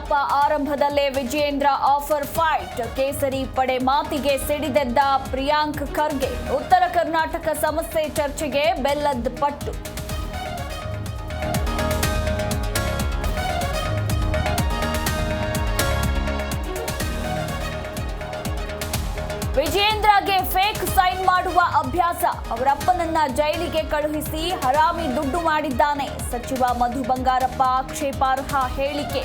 ಕಲಾಪ ಆರಂಭದಲ್ಲೇ Vijayendra offer fight. ಕೇಸರಿ ಪಡೆ ಮಾತಿಗೆ ಸಿಡಿದೆದ್ದ ಪ್ರಿಯಾಂಕ್ ಖರ್ಗೆ. ಉತ್ತರ ಕರ್ನಾಟಕ ಸಮಸ್ಯೆ ಚರ್ಚೆಗೆ ಬೆಲ್ಲದ ಪಟ್ಟು. ವಿಜಯೇಂದ್ರಗೆ ಫೇಕ್ ಸೈನ್ ಮಾಡುವ ಅಭ್ಯಾಸ. ಅವರಪ್ಪನನ್ನ ಜೈಲಿಗೆ ಕಳುಹಿಸಿ ಹರಾಮಿ ದುಡ್ಡು ಮಾಡಿದ್ದಾನೆ. ಸಚಿವ ಮಧು ಬಂಗಾರಪ್ಪ ಆಕ್ಷೇಪಾರ್ಹ ಹೇಳಿಕೆ.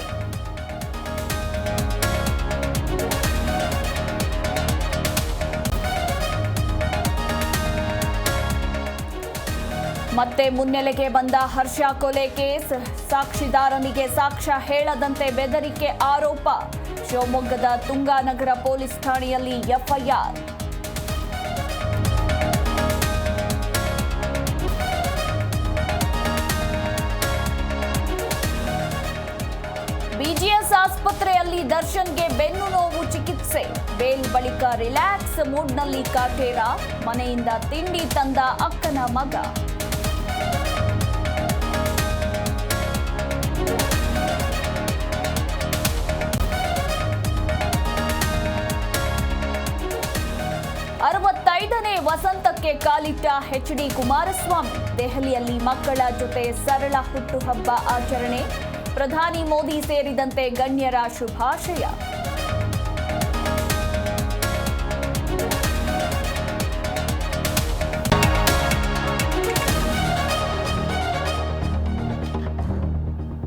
ಮತ್ತೆ ಮುನ್ನೆಲೆಗೆ ಬಂದ ಹರ್ಷ ಕೊಲೆ ಕೇಸ್. ಸಾಕ್ಷಿದಾರನಿಗೆ ಸಾಕ್ಷ್ಯ ಹೇಳದಂತೆ ಬೆದರಿಕೆ ಆರೋಪ. ಶಿವಮೊಗ್ಗದ ತುಂಗಾನಗರ ಪೊಲೀಸ್ ಠಾಣೆಯಲ್ಲಿ ಎಫ್ಐಆರ್. ಬಿಜಿಎಸ್ ಆಸ್ಪತ್ರೆಯಲ್ಲಿ ದರ್ಶನ್ಗೆ ಬೆನ್ನು ನೋವು ಚಿಕಿತ್ಸೆ. ಬೇಲ್ ಬಳಿಕ ರಿಲ್ಯಾಕ್ಸ್ ಮೂಡ್ನಲ್ಲಿ ಕಾಟೇರ. ಮನೆಯಿಂದ ತಿಂಡಿ ತಂದ ಅಕ್ಕನ ಮಗ. ನೇ ವಸಂತಕ್ಕೆ ಕಾಲಿಟ್ಟ ಎಚ್ಡಿ ಕುಮಾರಸ್ವಾಮಿ. ದೆಹಲಿಯಲ್ಲಿ ಮಕ್ಕಳ ಜೊತೆ ಸರಳ ಹುಟ್ಟುಹಬ್ಬ ಆಚರಣೆ. ಪ್ರಧಾನಿ ಮೋದಿ ಸೇರಿದಂತೆ ಗಣ್ಯರ ಶುಭಾಶಯ.